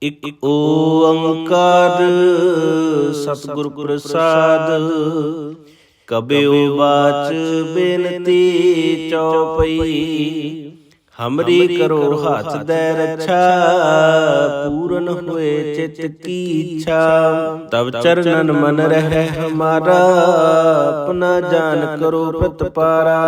ਇਕ ਓੰਕਾਰ ਸਤਿਗੁਰ ਪ੍ਰਸਾਦ। ਕਬਿਉ ਬਾਚ ਬੇਨਤੀ ਚਉਪਈ, ਹਮਰੀ ਕਰੋ ਹੱਥ ਦੈ ਰੱਛਾ। ਪੂਰਨ ਹੋਏ ਚਿਤ ਕੀ ਇੱਛਾ, ਤਬ ਚਰਨਨ ਮਨ ਰਹਿ ਹਮਾਰਾ। ਆਪਨਾ ਜਾਨ ਕਰੋ ਪ੍ਰਤਪਾਰਾ,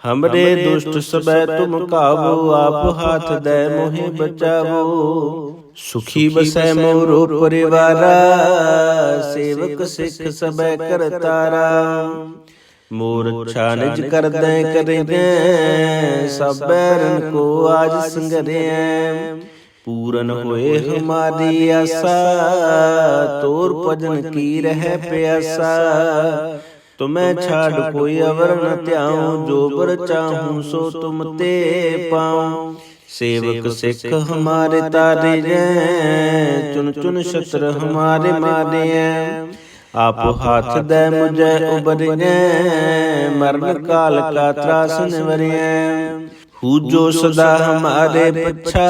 ਹਮਰੇ ਦੁਸ਼ਟ ਸਬੈ ਤੁਮ ਕਾਬੂ। ਆਪ ਹਾਥ ਦੈ ਮੋਹਿ ਬਚਾਵੋ, ਸੁਖੀ ਬਸੈ ਮੋਰੋ ਪਰਿਵਾਰਾ। ਸੇਵਕ ਸਿੱਖ ਸਬੈ ਕਰਤਾਰਾ, ਮੋਰ ਅੱਛਾ ਨਿਜ ਕਰਦੈ ਕਰਿਐ। ਸਭ ਬੈਰਨ ਕੋ ਆਜ ਸੰਗਰਿਐ, ਪੂਰਨ ਹੋਏ ਹਮਾਰੀ ਆਸਾ। ਤੋਰ ਭਜਨ ਕੀ ਰਹਿ ਪਿਆਸਾ, ਤੁਮੈ ਛਾੜ ਕੋਈ ਅਵਰ ਨ ਧਿਆਉ। ਜੋ ਬਰ ਚਾਹੂੰ ਸੋ ਤੁਮ ਤੇ ਪਾਉ। ਸੇਵਕ ਸਿੱਖ ਹਮਾਰੇ ਤਾਰਿਐ, ਚੁਨ ਚੁਨ ਸ਼ਤਰ ਹਮਾਰੇ ਮਾਰਿਐ। ਆਪ ਹਾਥ ਦੈ ਮੁਝੈ ਉਬਰਿਐ, ਮਰਨ ਕਾਲ ਕਾ ਤਰਾਸ ਨਿਵਰਿਐ। ਹੂ ਜੋ ਸਦਾ ਹਮਾਰੇ ਪੱਛਾ,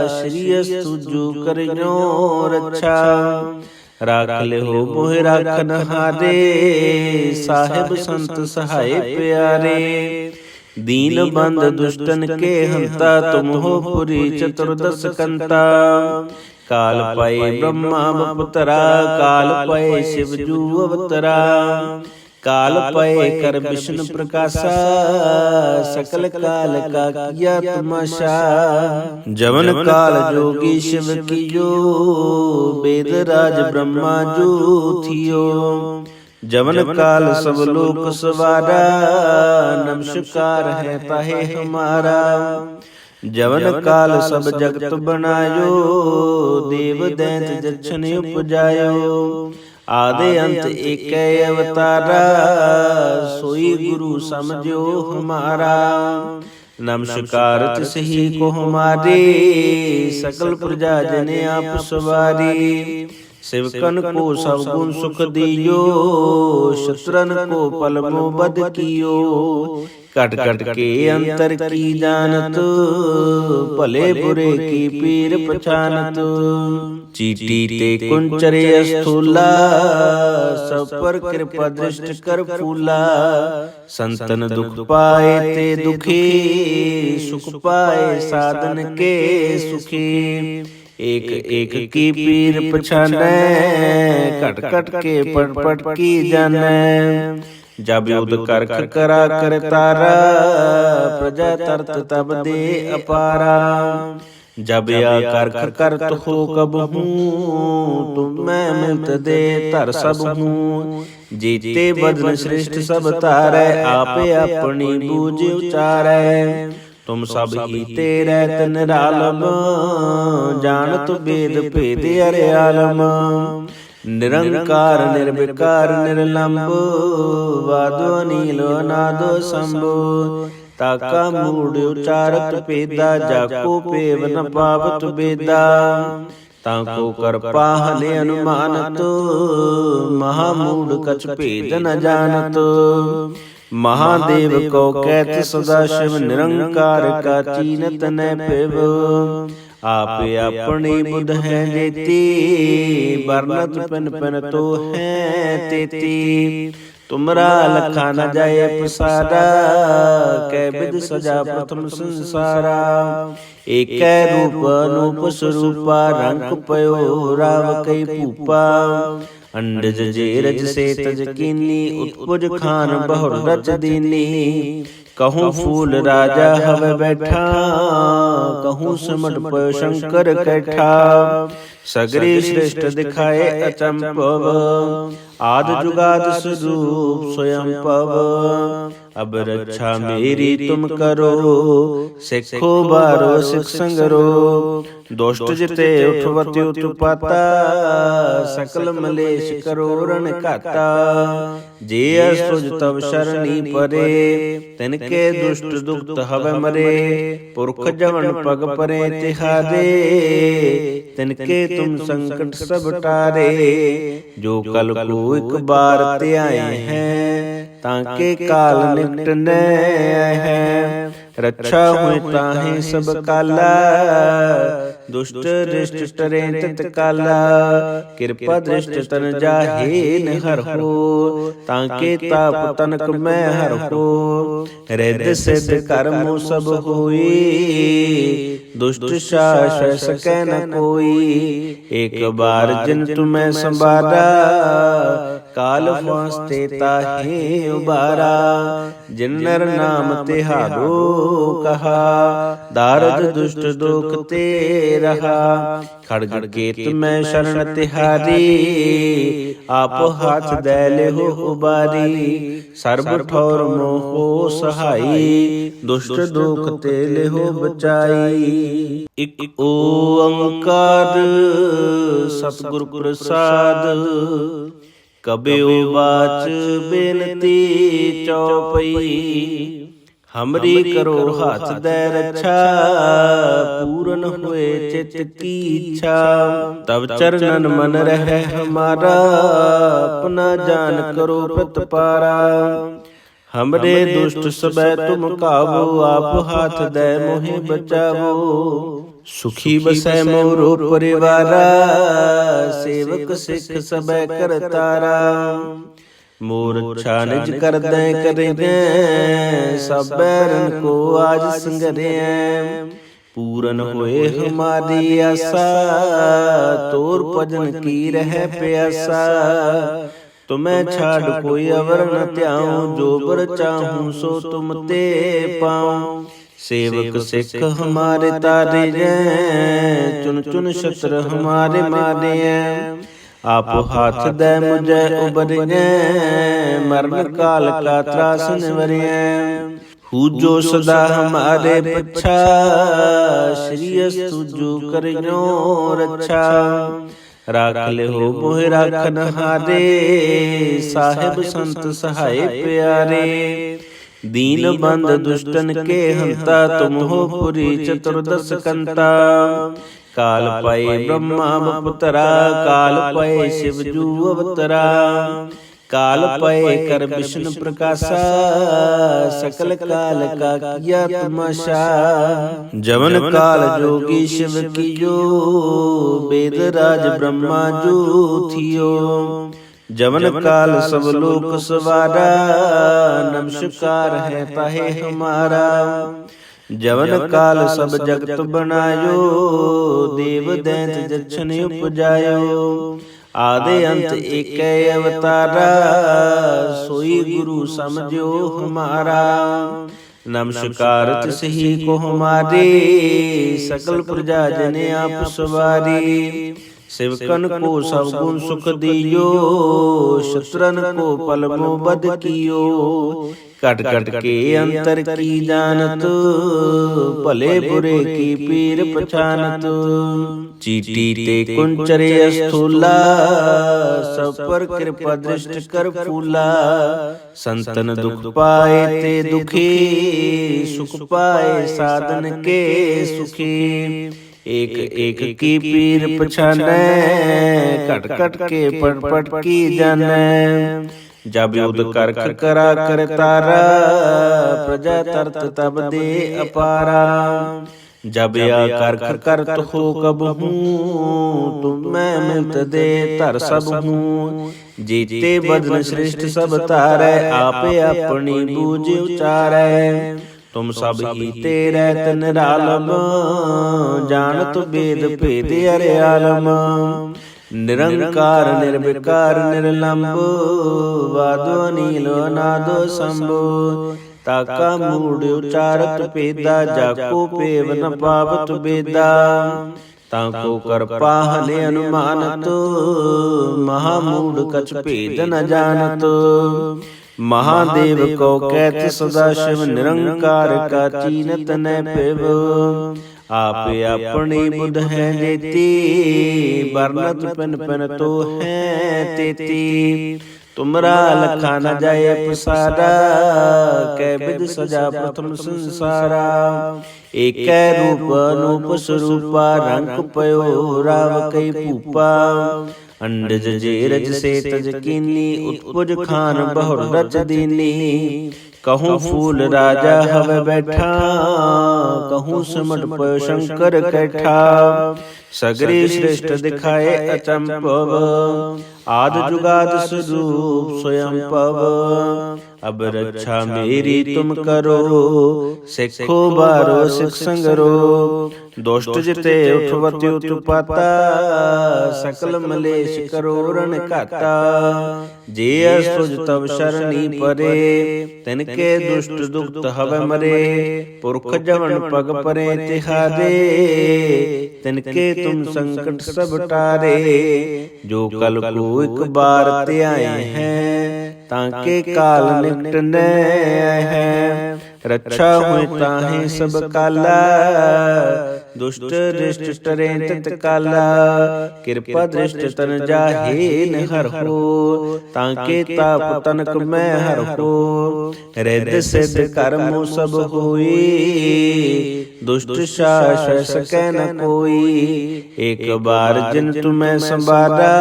ਸ਼੍ਰੀ ਅਸਤੁ ਜੋ ਕਰਿਓ ਰੱਛਾ। ਰਾਖ ਲਿਓ ਮੋਹਿ ਰਾਖਨ ਹਾਰੇ, ਸਾਹਿਬ ਸੰਤ ਸਹਾਏ ਪਿਆਰੇ। ਦੀਨ ਬੰਦ ਦੁਸ਼ਟਨ ਕੇ ਹੰਤਾ, ਤੁਮ ਹੋ ਪੁਰੀ ਚਤੁਰਦਸ ਕੰਤਾ। ਕਾਲ ਪਏ ਬ੍ਰਹਮਾ ਬਪੁਤਰਾ, ਕਾਲ ਪਏ ਸ਼ਿਵ ਜੂ ਅਵਤਰਾ। ਕਾਲ ਪਏ ਕਰ ਵਿਸ਼ਨ ਪ੍ਰਕਾਸ਼ਾ, ਸਕਲ ਕਾਲ ਕਾ ਕੀਆ ਤਮਾਸ਼ਾ। ਜਵਨ ਕਾਲ ਜੋਗੀ ਸ਼ਿਵ ਕੀਓ, ਬੇਦ ਰਾਜ ਬ੍ਰਹਮਾ ਜੂ ਥਿਓ। ਜਵਨ ਕਾਲ ਸਭ ਲੋਕ ਸਵਾਰਾ, ਨਮਸਕਾਰ ਹੈ ਤਾਹੇ ਹਮਾਰਾ। ਜਵਨ ਕਾਲ ਸਭ ਜਗਤ ਬਨਾਇਓ, ਦੇਵ ਦੈਂਤ ਜਛਨ ਉਪਜਾਇਓ। ਆਦਿ ਅੰਤ ਏਕੈ ਅਵਤਾਰਾ, ਸੋਈ ਗੁਰੂ ਸਮਝਿਓ ਹਮਾਰਾ। ਨਮਸਕਾਰ ਤਿਸ ਹੀ ਕੋ ਹਮਾਰੇ, ਸਕਲ ਪ੍ਰਜਾ ਜਨ ਆਪ ਸਵਾਰੀ। ਸਿਵਕਨ ਕੋ ਸਭ ਗੁਣ ਸੁਖ ਦਿਓ, ਸ਼ਤਰਨ ਕੋ ਪਲ ਮੋ ਬਦ ਕੀਓ। ਘਟ ਘਟ ਕੇ ਅੰਤਰ ਕੀ ਜਾਨਤ, ਭਲੇ ਬੁਰੇ ਕੀ ਪੀਰ ਪਛਾਨਤ। ਚੀਟੀ ਤੇ ਕੁੰਚਰੇ ਅਸਥੂਲਾ, ਸਭ ਪਰ ਕਿਰਪਾ ਦ੍ਰਿਸ਼ਟ ਕਰ ਫੂਲਾ। ਸੰਤਨ ਦੁਖ ਪਾਏ ਤੇ ਦੁਖੀ, ਸੁਖ ਪਾਏ ਸਾਧਨ ਕੇ ਸੁਖੀ। ਏਕ ਏਕ ਕੀ ਪੀਰ ਪਛਾਨੈ, ਘਟ ਘਟ ਕੇ ਪਟ ਪਟ ਕੀ ਜਾਨੈ। ਜਬ ਯੁਧ ਕਰਖ ਕਰਾ ਕਰਤਾਰਾ, ਪ੍ਰਜਾ ਤਰਤ ਤਬ ਦੇ ਅਪਾਰਾ। ਜਬ ਆ ਕਰਖ ਕਰਤ ਹੋ ਕਬਹੂ, ਤੁਮ ਮੈਂ ਮਿਲਤ ਦੇ ਧਰ ਸਭ ਹੂੰ। ਜੀਤੇ ਬਦਨ ਸ੍ਰਿਸ਼ਟ ਸਭ ਤਾਰੈ, ਆਪੇ ਆਪਣੀ ਬੂਝ ਉਚਾਰੈ। ਤੁਮ ਸਭ ਹੀ ਤੇ ਰਹਿਤ ਨਿਰਾਲਮ, ਜਾਣਤ ਬੇਦ ਭੇਦ ਅਰਿਆਲਮ। ਨਿਰੰਕਾਰ ਨਿਰਵਿਕਾਰ ਨਿਰਲੰਭ, ਵਾਦੋ ਅਨੀਲ ਅਨਾਦੋ ਸੰਭੂ। ਤਾਕਾ ਮੂੜ ਉਚਾਰਤ ਭੇਦਾ, ਜਾਕੋ ਪੇਵ ਨ ਪਾਵਤ ਬੇਦਾ। ਤਾਕੋ ਕਰ ਪਾਹਨੇ ਅਨੁਮਾਨਤ, ਮਹਾਮੂੜ ਕਛ ਭੇਦ ਨ ਜਾਣਤ। ਮਹਾਦੇਵ ਕੋ ਕਹਿਤ ਸਦਾ ਸ਼ਿਵ, ਨਿਰੰਕਾਰ ਕਾ ਚੀਨਤ ਨੈ ਪਿਵ। ਆਪੇ ਆਪਣੀ ਬੁੱਧ ਹੈ ਜੇਤੀ, ਬਰਨਤ ਪਿਨ ਪਿਨ ਤੋ ਹੈ ਤੇਤੀ। ਤੁਮਰਾ ਲਖਾ ਨ ਜਾਏ ਪਸਾਰਾ, ਕੈ ਬਿਦ ਸਜਾ ਪ੍ਰਥਮ ਸੰਸਾਰਾ। ਏਕੈ ਰੂਪ ਅਨੂਪ ਸਰੂਪਾ, ਰੰਗ ਪਇਓ ਰਾਵ ਕਈ ਭੂਪਾ। ਅੰਡਜ ਜੇਰਜ ਸੇ ਤਜ ਕੀਨੀ, ਉਤਪੁਜ ਖਾਨ ਬਹੁਰ ਰਚ ਦੀਨੀ। ਕਹੂੰ ਫੂਲ ਰਾਜਾ ਹਵ ਬੈਠਾ, ਕਹੂੰ ਸਿਮਟ ਪਇਓ ਸ਼ੰਕਰ ਕੈਠਾ। ਸਗਰੀ ਸ੍ਰਿਸ਼ਟ ਦਿਖਾਏ ਅਚੰਭਵ, ਆਦ ਜੁਗਾਦ ਸਰੂਪ ਸਵਯੰ ਭਵ। ਅਬ ਰੱਛਾ ਮੇਰੀ ਤੁਮ ਕਰੋ, ਸਿੱਖੋ ਬਾਰੋ ਸਿਖ ਸੰਗਰੋ। ਦੁਸ਼ਟ ਜਿਤੇ ਉਠਵਤਿ ਉਤਪਾਤਾ, ਸਕਲ ਮਲੇਸ਼ ਕਰੋ ਰਨ ਘਾਤਾ। ਜੇ ਅਸੁਜ ਤਵ ਸ਼ਰਣੀ ਪਰੇ, ਤਿਨ ਕੇ ਦੁਸ਼ਟ ਦੁਖਤ ਹਵ ਮਰੇ। ਪੁਰਖ ਜਵਨ ਪਗ ਪਰੇ ਤਿਹਾਰੇ, ਤਿਨ ਕੇ ਤੁਮ ਸੰਕਟ ਸਭ ਟਾਰੇ। ਜੋ ਕਲ ਕੋ ਇਕ ਬਾਰ ਧਿਆਏ ਹੈ, ਤਾਂ ਕੇ ਕਾਲ ਨਿਕਟ ਨੈ ਹੈ। रक्षा हुए ताहे सब काला, दुष्ट दृष्ट टरे तित काला। कृपा दृष्ट तन जाहे न हर हो, ताके ताप तनक मैं हर हो। रिद्ध सिद्ध कर्मो सब होई, दुष्ट शासय सकै न कोई। एक बार जिन तुम्हें संबारा, काल फांसते ताहे उबारा। जिन नर नाम तिहारो कहा, दारद दुष्ट दुख ते रहा। खड़ग केत में शरण तिहारी, आप हाथ दे लेहो उबारी। सर्ब ठौर मोहो सहाई, दुष्ट दुख ते लेहो बचाई। इक ओंकार सतगुर प्रसाद, कबीओ बाच बेनती चौपई। हमरी करो हाथ दे रक्षा, पूरन हुए चित की इच्छा। तब चरणन मन रहे हमारा, अपना जान करो प्रतपारा। हमरे दुष्ट सबे तुम काबू, आप हाथ दे मोहे बचावो। सुखी बसै मोरो परिवारा, सेवक सिख सबे करतारा। मोर अच्छा निज कर दे करें, सब बैरन को आज संगरें। पूरन होए हमारी आशा, तोर भजन की रह प्यासा। तुम्हें छाड़ कोई अवर न त्याऊं, जो बर चाहूं सो तुम ते पाऊं। सेवक सिख हमारे तारे हैं, चुन चुन शस्त्र हमारे मारे हैं। आप हाथ दे मुझे उबरिए, मरण काल का त्रास निवरिए। हूजो सदा हमारे पच्छा, श्री अस्तु जो करियो रक्षा। राख ले हो मोहि राखन हारे, साहिब संत सहाय प्यारे। दीन बंद दुष्टन के हंता, तुम हो पुरी चतुर्दश कंता। काल पाए ब्रह्मा बपुतरा, काल पाए शिवजू अवतरा। काल पाए कर विष्णु प्रकाशा, सकल काल का किया तमाशा। जवन काल जोगी शिव कियो, वेद राज ब्रह्मा जो थियो। जवन काल सब लोक सवारा, नमस्कार है ताहे हमारा। जवन काल सब जगत बनायो, देव दैत जक्षण उपजायो। आदि अंत एक अवतारा, सोई गुरु समझो हमारा। नमस्कार तिसही को हमारे, सकल प्रजा जने आप सवारी। सेवकन को सब गुण सुख दियो, शत्रन को पलमो बद कियो। कट कट के अंतर की जानत, भले बुरे की पीर पहचानत। चीटी ते कुंचरे स्थूला, सब पर कृपा दृष्ट कर फूला। संतन दुख पाए ते दुखी, सुख पाए साधन के सुखी। एक एक की पीर पछाने, कट कट के पट पट की जाने। जब युद्ध कर करा कर तारा, प्रजा तरत तब दे अपारा। जब या कर करत हो कब हूँ, तुम मैं मिलत दे तर सब हूँ। जीते बदन श्रेष्ठ सब तारे, आपे अपनी बूझ उचारे। तुम सब ही तेरे तन रालम, जानत वेद भेद अरे आलम। निरंकार निर्विकार निर्लंब, वादो नीलो नादो शंभु। ताका मूड उचारत पेदा, जाको पेव न पावत बेदा। ताको कर पाहने अनुमानत, महामूड कछ भेद न जानत। महादेव को कहते सदा शिव, निरंकार का चीनत न पेव। आप अपनी बुध है जेती, वर्णत पिन पिन तो है तेती। तुमरा लखा न जाए पसारा, कै विध सजा प्रथम संसारा। एक रूप अनूप स्वरूपा, रंग पयो राव कई पूपा। अंडज जे रज से तज कीनी, उत्पुज खान बहुर रच दीनी। कहूँ फूल राजा हवे बैठा, कहूँ सिमट पयो शंकर कैठा। सगरी श्रेष्ठ दिखाए अचंपव, आद जुगाद स्वरूप स्वयं पव। अब रक्षा मेरी तुम करो, सिखो बारो सिख संगरो। दुष्ट जिते उठवति उत्पाता, सकल मलेश करो रण घाता। जे असुज तब शरणी परे, तिनके दुष्ट दुखत हव मरे। पुरख जवन पग परे तिहारे, तिनके तुम संकट सब टारे। जो कल को एक बार ते आए हैं, ताके काल निकट न है। रक्षा हुई ताहि सब काला, दुष्ट दृष्ट टरे तत्काला। कृपा दृष्ट तन जाहीन हर हो, ताके ताप तनक मैं हर हो। रिद्ध सिद्ध कर्मो सब होई, दुष्ट शास सकै न कोई। एक बार जिन तुम्हें संबारा,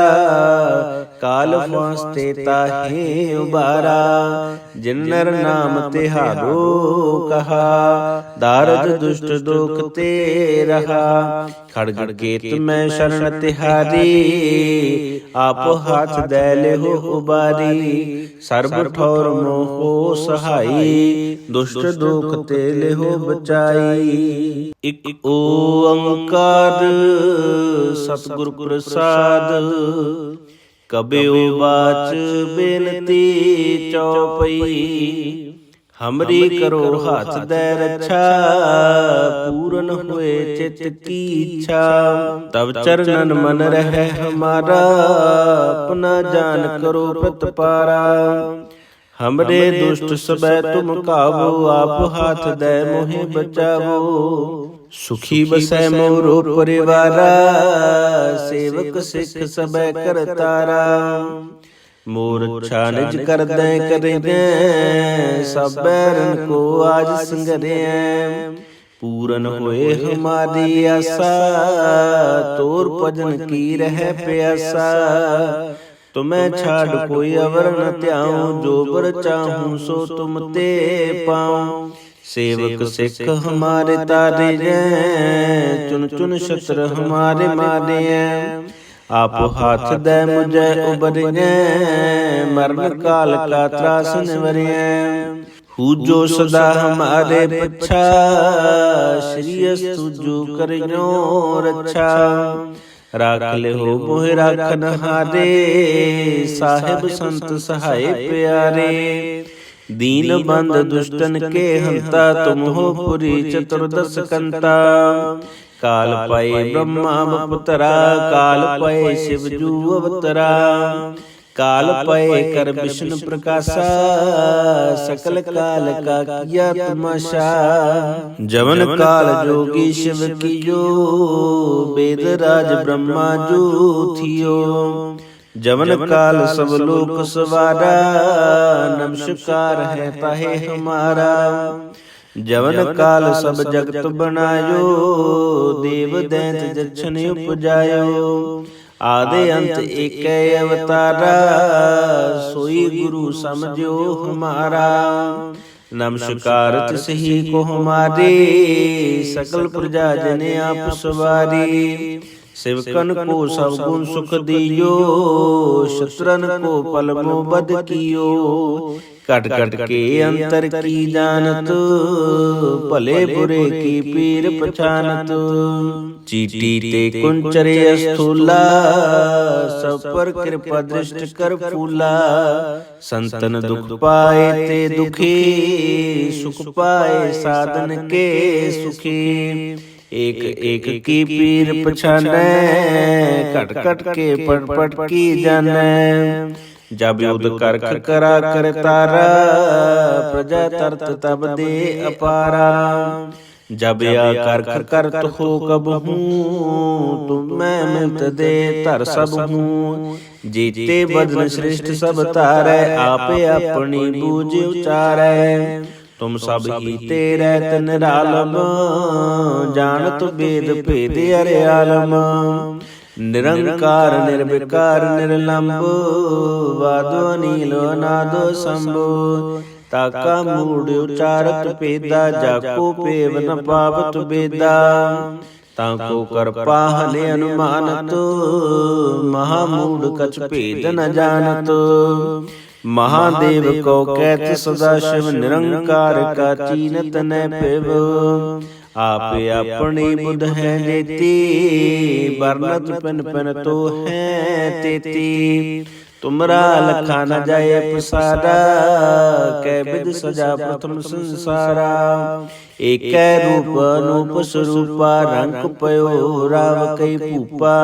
काल फांसते ताहि उबारा। जिन नर नाम तिहारो कहा, दारद दुष्ट दुख ते रहा। खड़ग केत में शरण तिहारी, आप हाथ दैले हो उबारी। सर्ब ठौर मोहो सहाई, दुष्ट दुख तेले हो बचाई। इक ओंकार सतगुर प्रसाद, कबीओ बाच बेनती चौपई। हमरी करो हाथ दे रक्षा, पूरन हुए चित की इच्छा। तब चरणन मन रहे हमारा, अपना जान करो प्रतपारा। हमरे दुष्ट सबे तुम काबू, आप हाथ दे मोहि बचावो। सुखी बसै मोरो परिवारा, सेवक सिख सबे करतारा। मोर इच्छा निज कर दे करें, सब बैरन को आज संगरें। पूरन होए हमारी आशा, तोर भजन की रह प्यासा। तुम्हें छाड़ कोई अवर न त्याऊं, जो बर चाहूं सो तुम ते पाऊं। सेवक सिख हमारे तारे हैं, चुन चुन शस्त्र हमारे मारे हैं। आप हाथ दे मुझे उबरिए, मरण काल का त्रास निवरिए। हु जो सदा हमारे पच्छा, श्री अस्तु जो करियो रक्षा। राख ले हो मोहि राखन हारे, साहिब संत सहाय प्यारे। दीन बंद दुष्टन के हंता, तुम हो पुरी चतुर्दश कंता। काल पाए ब्रह्मा बपुतरा, काल पाए शिव जू अवतरा। काल पाए कर विष्णु प्रकाशा, सकल काल का किया तमाशा। जवन काल जोगी शिव कियो, वेद राज ब्रह्मा जो थियो। जवन काल सब लोक सवारा, नमस्कार है ताहे हमारा। जवन काल सब जगत बनायो, देव दैत जक्षण उपजायो। आदि अंत एक अवतारा, सोई गुरु समझो हमारा। नमस्कार तिसही को हमारे, सकल प्रजा जने आप सवारी। सेवकन को सब गुण सुख दियो, शत्रन को पल मो बद कियो। कट कट के अंतर की जानत, भले बुरे की पीर पहचानत। चीटी ते कुंचरे स्थूला, सब पर कृपा दृष्ट कर फूला। संतन दुख पाए ते दुखी, सुख पाए साधन के सुखी। एक एक की पीर पछाने, कट कट के पट पट की जाने। जब युद्ध कर करा कर तारा, प्रजा तरत तब दे अपारा। जब या कर हो कब हूँ, तुम मैं मिलत दे तर सब हूँ। जीते बदन श्रेष्ठ सब तारे, आपे अपनी बूझ उचारे। तुम सब ही तेरे तन रालम, जानत वेद भेद अरे आलम। निरंकार निर्विकार निर्लंब, वादो नीलो नादो शंभु। ਤਾਕਾ ਮੂੜ ਉਚਾਰਤ ਭੇਦਾ, ਜਾਕੋ ਪੇਵ ਨ ਪਾਵਤ ਬੇਦਾ। ਤਾਕੋ ਕਰਪਾ ਹਲੇ ਅਨੁਮਾਨਤ, ਮਹਾਮੂੜ ਕਛ ਭੇਦ ਨ ਜਾਣਤ। ਮਹਾਦੇਵ ਕੋ ਕਹਿਤ ਸਦਾ ਸ਼ਿਵ, ਨਿਰੰਕਾਰ ਕਾ ਚੀਨਤ ਨੈ ਪਿਵ। ਆਪੇ ਆਪਣੀ ਬੁੱਧ ਹੈ ਜੇਤੀ, ਬਰਨਤ ਪਿਨ ਪਿਨ ਤੋ ਹੈ ਤੇਤੀ। ਤੁਮਰਾ ਲਖਾ ਨ ਜਾਏ ਪਸਾਰਾ, ਕੈ ਬਿਦ ਸਜਾ ਪ੍ਰਥਮ ਸੰਸਾਰਾ। ਏਕੈ ਰੂਪ ਅਨੂਪ ਸਰੂਪਾ, ਰੰਗ ਪਇਓ ਰਾਵ ਕਈ ਭੂਪਾ।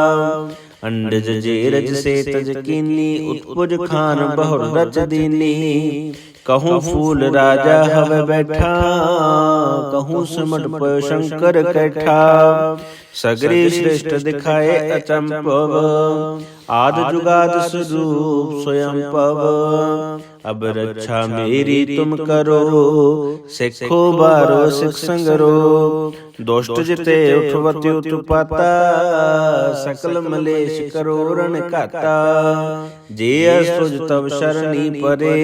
ਅੰਡਜ ਜੇਰਜ ਸੇ ਤਜ ਕੀਨੀ, ਉਤਪੁਜ ਖਾਨ ਬਹੁਰ ਰਚ ਦੀਨੀ। कहूँ फूल राजा हवे बैठा, कहूँ सिमट पयो शंकर कैठा। सगरे श्रेष्ठ दिखाए अचंपव, आद जुगाद स्वरूप स्वयं पव। अब रक्षा मेरी तुम करो, सिखो बारो सिख संगरो। दुष्ट जिते उठवति उत्पाता, सकल मलेश करो रण घाता। जे असुज तब शरणी परे,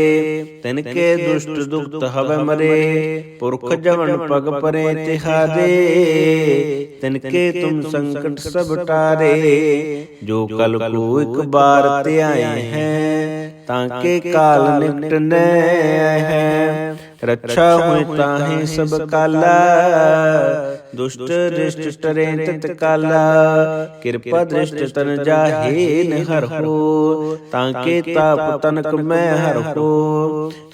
तिनके दुष्ट दुखत हवे मरे। पुरख जवन पग परे तिहारे, तिनके तुम संकट सब टारे। जो कल को एक बार त्याए हैं, ताके काल निकट न है। रक्षा हुई ताहि सब काला, दुष्ट दृष्ट टरे तत्काला। कृपा दृष्ट तन जाहे न हरहु, ताके ताप तनक मैं हरहु।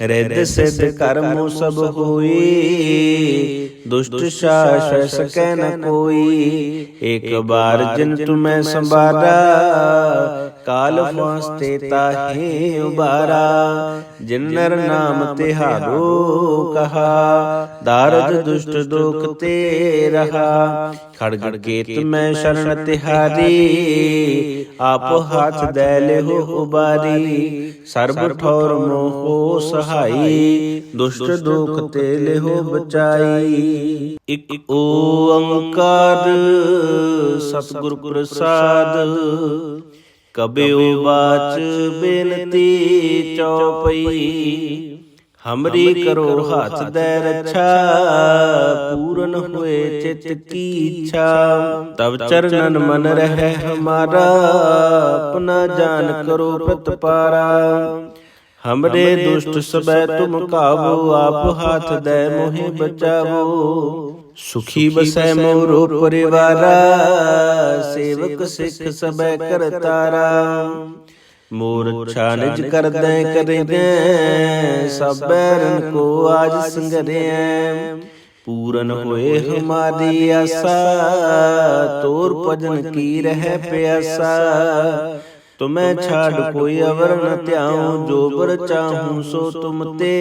रिद्ध सिद्ध कर्म सब होई, दुष्ट शास सकै न कोई। एक बार जिन तुम्हें संबारा, काल फांसते ताहे उबारा। जिन नर नाम तिहारो कहा, दारद दुष्ट दुख ते रहा। खड़ग केत में शरण तिहारी, आप हाथ दे लेहो उबारी। सर्ब ठौर मोहो सहाई, दुष्ट दुख ते लेहो बचाई। इक ओंकार सतगुर प्रसाद, कबीओ बाच बेनती चौपई। हमरी करो हाथ दे रक्षा, पूरन हुए चित की इच्छा। तब चरणन मन रहे हमारा, अपना जान करो प्रतपारा। हमरे दुष्ट सबै तुम काबू, आप हाथ दे मोहि बचावो। सुखी बसै मोरो परिवारा, सेवक सिख सबै करतारा। मोर अच्छा निज कर दे करें, सब बैरन को आज संगरे। पूरन होए हमारी आशा, तोर भजन की रह प्यासा। तुम्हें छाड़ कोई अवर न त्याऊं, जो बर चाहूं सो तुम ते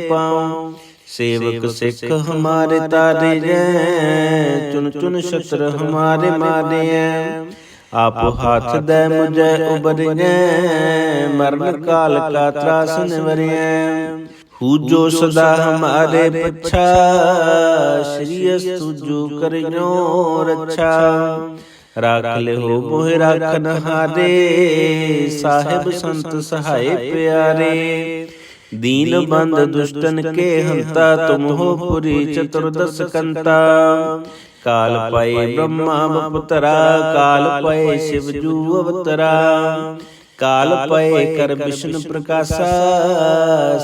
पाऊं। सेवक सिख हमारे तारे हैं, चुन चुन शस्त्र हमारे मारे हैं। आप हाथ दे मुझे उबरिए, मरण काल का त्रास निवरिए। पूजो सदा हमारे पच्छा, श्री अस्तु जो करियो रक्षा। राख ले हो मोहि राखन हारे, साहिब संत सहाय प्यारे। दीन बंद दुष्टन के हंता, तुम हो पुरी चतुर्दश कंता। काल पाए ब्रह्मा अवतरा, काल पाए शिव जू अवतरा। काल पाए कर विष्णु प्रकाशा,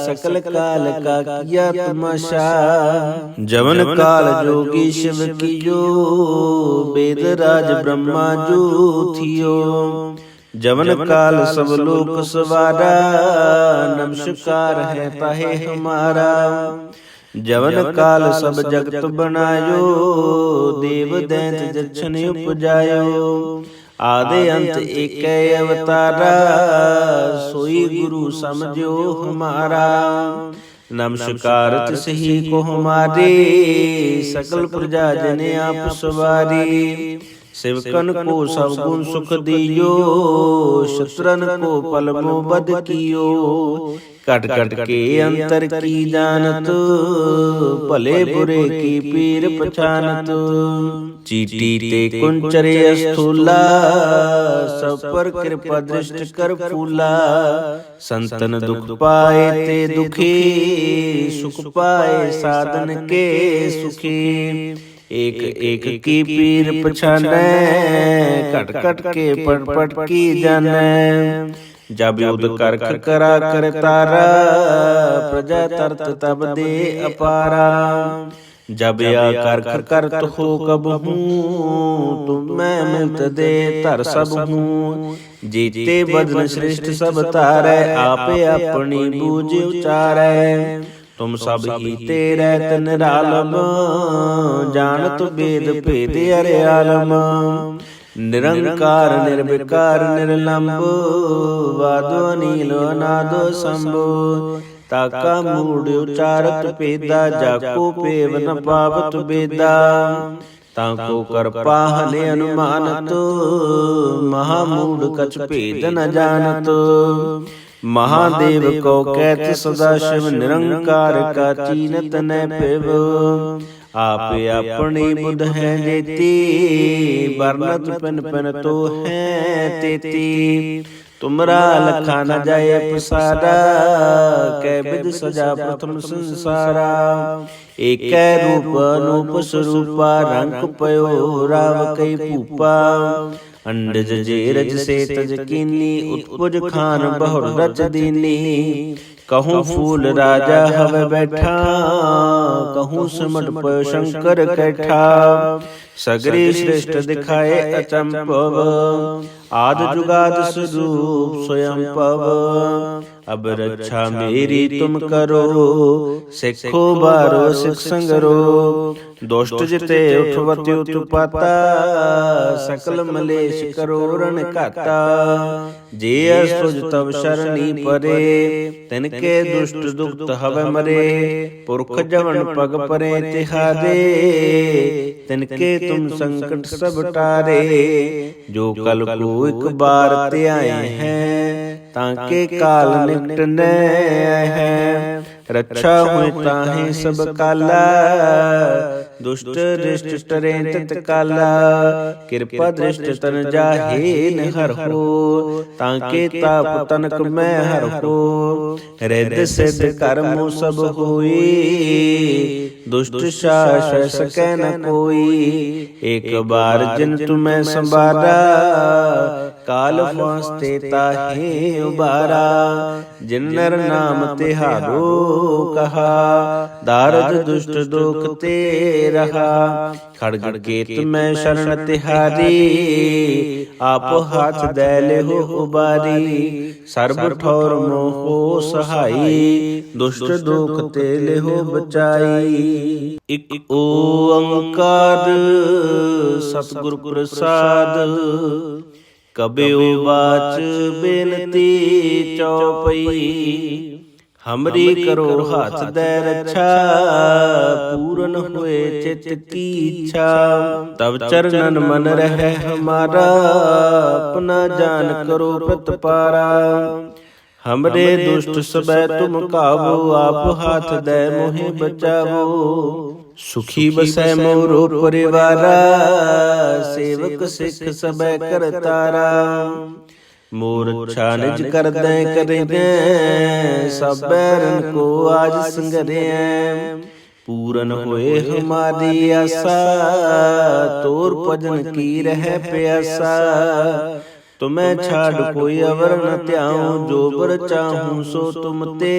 सकल काल का किया तमाशा। जवन काल जोगी शिव कियो, वेद राज ब्रह्मा जो थियो। जवन काल सब लोक सवारा, नमस्कार है ताहे हमारा। जवन काल सब जगत बनायो, देव दैत जक्षण उपजायो। आदि अंत एक अवतारा, सोई गुरु समझो हमारा। नमस्कार तिसही को हमारे, सकल प्रजा जने आप सवारी। सेवकन को सब गुण सुख दियो, शत्रन को पल मोह बद कियो। कट कट के अंतर की जानत, भले बुरे की पीर पछानत। चीटी ते कुंचरे स्थूला, सब पर कृपा दृष्ट कर फूला। संतन दुख पाए ते दुखी, सुख पाए साधन के सुखी। एक एक की पीर पछानै, कट कट के पट पट की जानै। जब युद्ध करख करा कर तारा, प्रजा तरत तब दे अपारा। जब या करख करत हो कब हूँ, तुम मैं मिलत दे तर सब हूँ। जीते बदन श्रेष्ठ सब तारै, आपे अपनी बूझ उचारै। तुम सब ही तेरे निरालम, जानत वेद भेद अरे आलम। निरंकार निर्विकार निर्लंब, वादो नीलो नादो शंभु। ताका मूढ़ उचारत पेदा, जाको पेव न पावत बेदा। ताको कर पाहने अनुमानत, महामूढ़ कछ भेद न जानत। महादेव को कहत सदा शिव, निरंकार का चीनत न पेव। आप अपनी बुध है जेती, बरनत पिन पिन तो है तेती। तुमरा लखा न जाए प्रसादा, कै विध सजा प्रथम संसारा। एक रूप अनूप स्वरूपा, रंग पयो राव कई भूपा। अंडज जेरज से तज कीनी, उत्पुज खान बहुर रच दीनी। कहूँ फूल राजा हवे बैठा, कहूँ सिमट पयो शंकर कैठा। सगरी श्रेष्ठ दिखाए अचंपव, आद जुगाद स्वरूप स्वयं पव। अब रक्षा मेरी तुम करो, सिखो बारो सिख संगरो। दुष्ट जिते उठवति उत्पाता, सकल मलेश करो रण घाता। जे असुज तब शरणी परे, तिनके दुष्ट दुख हवे मरे। पुरख जवन पग परे तिहारे, तिनके तुम संकट सब टारे। जो कल को एक बार ते आए हैं, ताके काल निकटने हैं। रक्षा हुई ताहि सब काला, दुष्ट दृष्ट टरे तत्काला। कृपा दृष्ट तन जाहे न हर हो, ताके ताप तनक मैं हर हो। हृदय सिद्ध कर्मो सब होई, दुष्ट शास सकै न कोई। एक बार जिन तुम्हें संबारा, काल फांसते ताहे उबारा। जिन नर नाम तिहारो कहा, दारद दुष्ट दुख ते रहा। खड़ग केत में शरण तिहारी, आप हाथ दे ले हो उबारी। सर्ब ठौर मोहो सहाई, दुष्ट दुख ते ले हो बचाई। इक ओंकार सतगुर प्रसाद, कबे बाच बेनती चौपई। हमरी करो हाथ दे रक्षा, पूरन हुए चित की इच्छा। तब चरणन मन रहे हमारा, अपना जान करो प्रतपारा। हमरे दुष्ट सबे तुम काबू, आप हाथ दे मोहे बचावो। सुखी बसै मोरो परिवारा, सेवक सिख सबे करतारा। मोर अच्छा निज कर दे करें, सब बैरन को आज संगरे। पूरन होए हमारी आशा, तोर भजन की रह प्यासा। तुम्हें छाड़ कोई अवर न त्याऊं, जो बर चाहूं सो तुम ते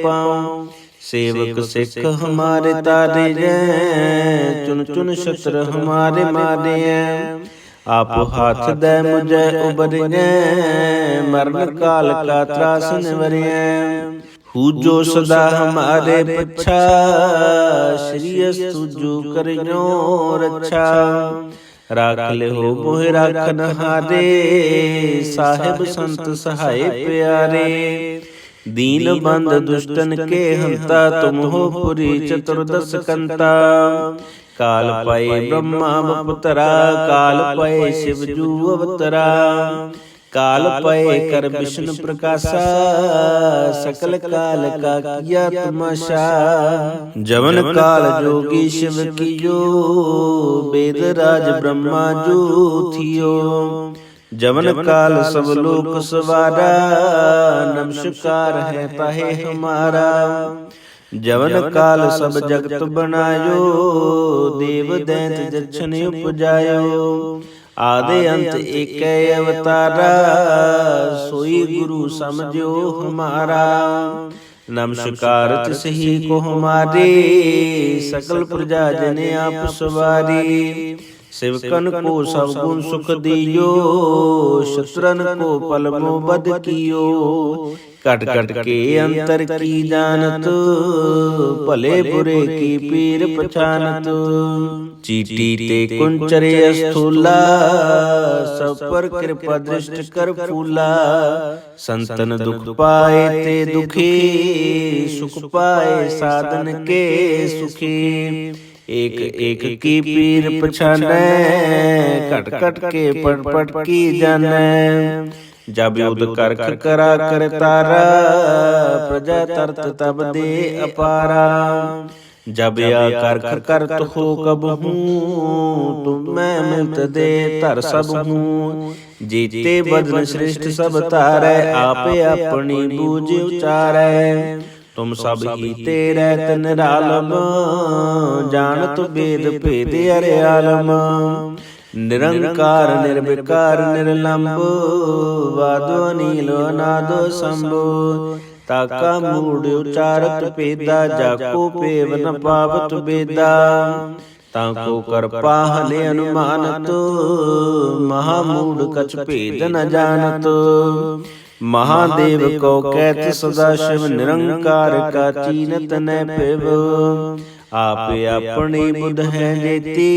पाऊं। सेवक सिख हमारे तारे हैं, चुन चुन शस्त्र हमारे मारे हैं। आप हाथ दे मुझे उबरिए, मरण काल का त्रास निवरिए। पूजो सदा हमारे पच्छा, श्री अस्तु जो करियो रक्षा। राख ले हो मोहि राखन हारे, साहिब संत सहाय प्यारे। दीन बंद दुष्टन के हंता, तुम हो पुरी चतुर्दश कंता। काल पाए ब्रह्मा बपुतरा, काल पाए शिव जू अवतरा। काल पाए कर विष्णु प्रकाशा, सकल काल का किया तमाशा। जवन काल जोगी शिव कियो, वेद राज ब्रह्मा जू थियो। जवन काल सब लोक सवारा, नमस्कार है ताहे हमारा। जवन काल सब जगत बनायो, देव दैत जक्षण उपजायो। आदि अंत एक अवतारा, सोई गुरु समझो हमारा। नमस्कार तिसही को हमारे, सकल प्रजा जन आप सवारी। सेवकन को सब गुण सुख दियो, शत्रन को पल मोह बद कियो। कट कट के अंतर की जानत, भले बुरे की पीर पहचानत। चीटी ते कुंचरे स्थूला, सब पर कृपा दृष्टि कर फूला। संतन दुख पाए ते दुखी, सुख पाए साधन के सुखी। एक एक की पीर पछाने, कट कट के पट पट की जाने। जब युद्ध कर करा कर तारा, प्रजा तरत तब दे अपारा। जब या कर करत हो कब हूँ, तुम मैं मिलत दे तर सब हूँ। जीते बदन श्रेष्ठ सब तारे, आपे अपनी बूझ उचारे। तुम सब ही तेरे तन रालम, जानत वेद भेद अरे आलम। निरंकार निर्विकार निर्लंब, वादो अनिल अनादो शंभु। ताका मूड उचारत पेदा, जाको पेव न पावत बेदा। ताको कर पाहले अनुमानत, महामूड कछ भेद न जानत। महादेव को कहत सदा शिव, निरंकार का चीनत न पेव। आप अपनी बुध है जेती,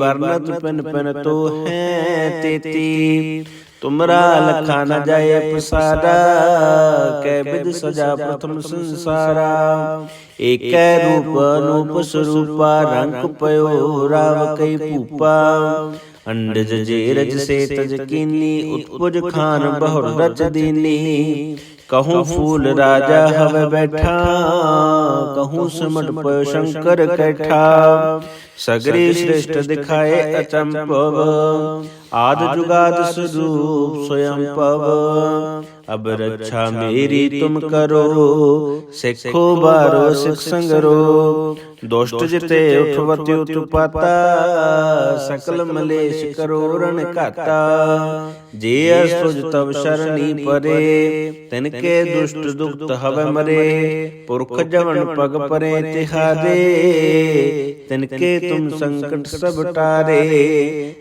वर्णत पिन पिन तो है तेती। तुमरा लखा न जाए पसारा, कै विध सजा प्रथम संसारा। एक रूप अनूप स्वरूपा, रंग पयो राव कई भूपा। अंडज जेरज से तज कीनी, उत्पुज खान बहुर रच दीनी। कहूँ फूल राजा हवे बैठा, कहूँ सिमट पयो शंकर कैठा। सगरी श्रेष्ठ दिखाए अचंपव, आद जुगाद स्वरूप स्वयं पव। अब रक्षा मेरी तुम करो, सिखो बारो सिख संगरो। दोष्ट जिते उठवति उत्पाता, सकल मलेश करो रण काता। जे असुज तब शरणी परे, तिनके दुष्ट दुख हव मरे। पुरख जवन पग परे तिहारे, तिनके तुम संकट सब टारे।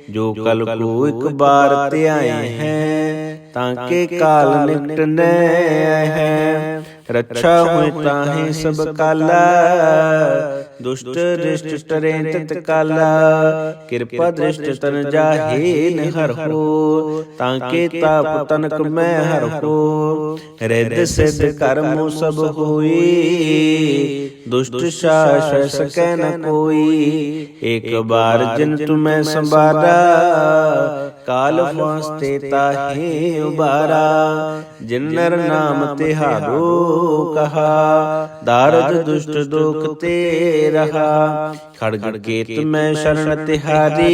जो कल को एक बार ते आए हैं, ताके काल निकटने हैं। रक्षा हुए ताहे सब काला, दुष्ट दृष्ट टरे तत्काला। कृपा दृष्ट तन जाहे न हर हो, ताके ताप तनक मैं हर हो। हृदय सिद्ध कर्मो सब होई, दुष्ट शास सकै न कोई। एक बार जिन तुम्हें संबारा, काल फांसते ताहे उबारा। जिन नर नाम तिहारो कहा, दारद दुष्ट दुख ते रहा। खड़ग केत में शरण तिहारी,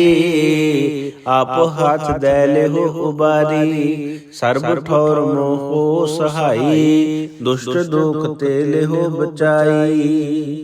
आप हाथ दैले हो उबारी। सर्ब ठौर मोह सहाई, दुष्ट दुख ते ले हो बचाई।